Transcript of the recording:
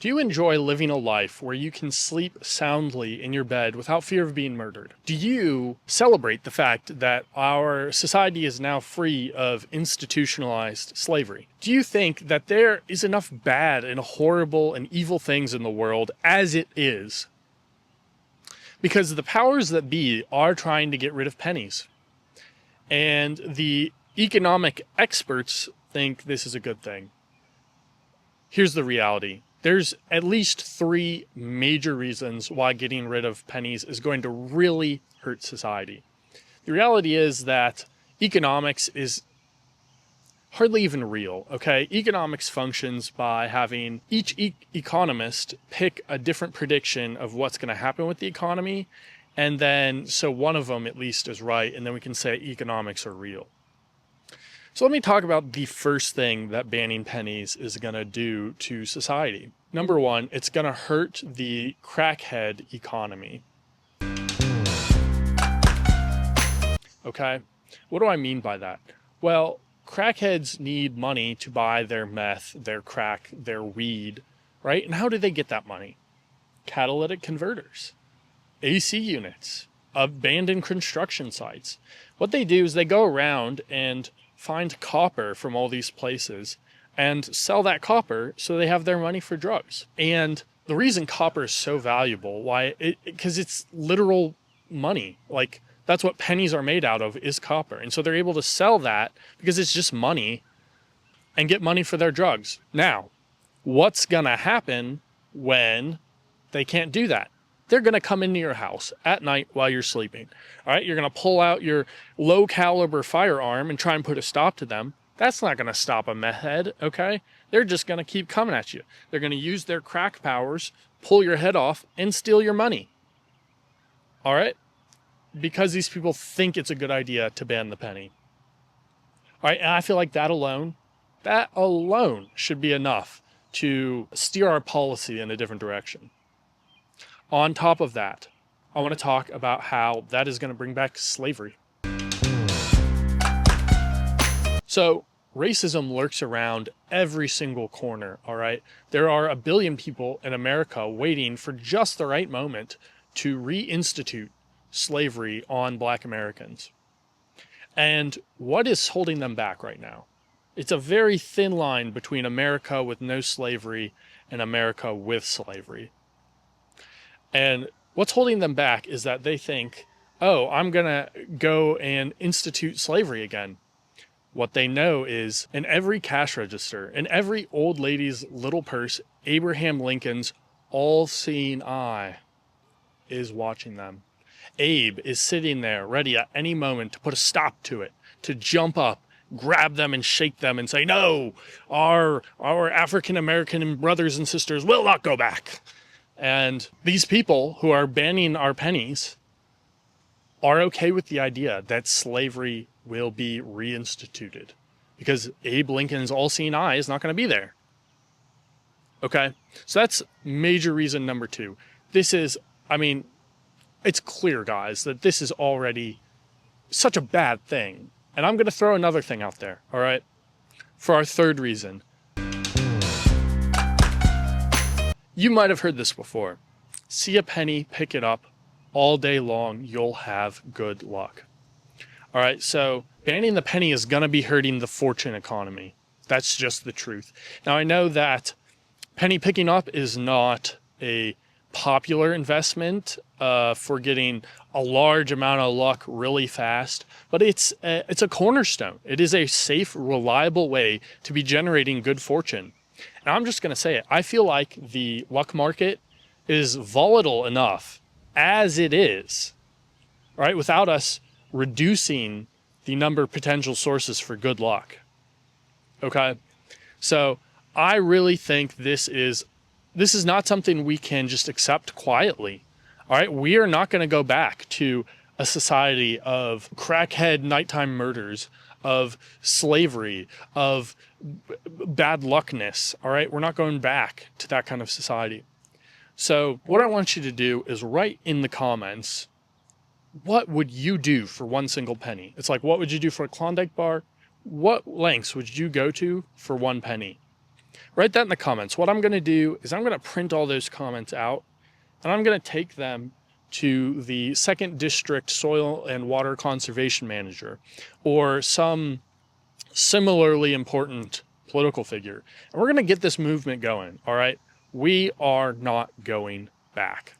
Do you enjoy living a life where you can sleep soundly in your bed without fear of being murdered? Do you celebrate the fact that our society is now free of institutionalized slavery? Do you think that there is enough bad and horrible and evil things in the world as it is? Because the powers that be are trying to get rid of pennies. And the economic experts think this is a good thing. Here's the reality. There's at least three major reasons why getting rid of pennies is going to really hurt society. The reality is that economics is hardly even real, okay? Economics functions by having each economist pick a different prediction of what's going to happen with the economy, and then so one of them at least is right, and then we can say economics are real. So let me talk about the first thing that banning pennies is going to do to society. Number one, it's going to hurt the crackhead economy. Okay, what do I mean by that? Well, crackheads need money to buy their meth, their crack, their weed, right? And how do they get that money? Catalytic converters, AC units, abandoned construction sites. What they do is they go around and find copper from all these places and sell that copper so they have their money for drugs. And the reason copper is so valuable, because it's literal money. Like, that's what pennies are made out of, is copper. And so they're able to sell that because it's just money and get money for their drugs. Now, what's gonna happen when they can't do that? They're going to come into your house at night while you're sleeping. All right, you're going to pull out your low caliber firearm and try and put a stop to them. That's not going to stop a meth head, okay? They're just going to keep coming at you. They're going to use their crack powers, pull your head off, and steal your money. All right? Because these people think it's a good idea to ban the penny. All right, and I feel like that alone should be enough to steer our policy in a different direction. On top of that, I want to talk about how that is going to bring back slavery. So, racism lurks around every single corner, all right? There are 1 billion people in America waiting for just the right moment to reinstitute slavery on Black Americans. And what is holding them back right now? It's a very thin line between America with no slavery and America with slavery. And what's holding them back is that they think, oh, I'm going to go and institute slavery again. What they know is in every cash register, in every old lady's little purse, Abraham Lincoln's all-seeing eye is watching them. Abe is sitting there ready at any moment to put a stop to it, to jump up, grab them and shake them and say, no, our African-American brothers and sisters will not go back. And these people who are banning our pennies are okay with the idea that slavery will be reinstituted because Abe Lincoln's all-seeing eye is not going to be there. Okay, so that's major reason number two. This is, it's clear, guys, that this is already such a bad thing. And I'm going to throw another thing out there, all right, for our third reason. You might have heard this before. See a penny, pick it up. All day long, you'll have good luck. All right, so banning the penny is going to be hurting the fortune economy. That's just the truth. Now, I know that penny picking up is not a popular investment for getting a large amount of luck really fast, but it's a cornerstone. It is a safe, reliable way to be generating good fortune. And I'm just going to say it. I feel like the luck market is volatile enough as it is, right? Without us reducing the number of potential sources for good luck. Okay? So I really think this is not something we can just accept quietly. All right? We are not going to go back to a society of crackhead nighttime murders, of slavery, of bad luckness. All right? We're not going back to that kind of society. So what I want you to do is write in the comments, what would you do for one single penny? It's like, what would you do for a Klondike bar? What lengths would you go to for 1 penny? Write that in the comments. What I'm going to do is I'm going to print all those comments out, and I'm going to take them to the 2nd District Soil and Water Conservation Manager or some similarly important political figure. And we're going to get this movement going, all right? We are not going back.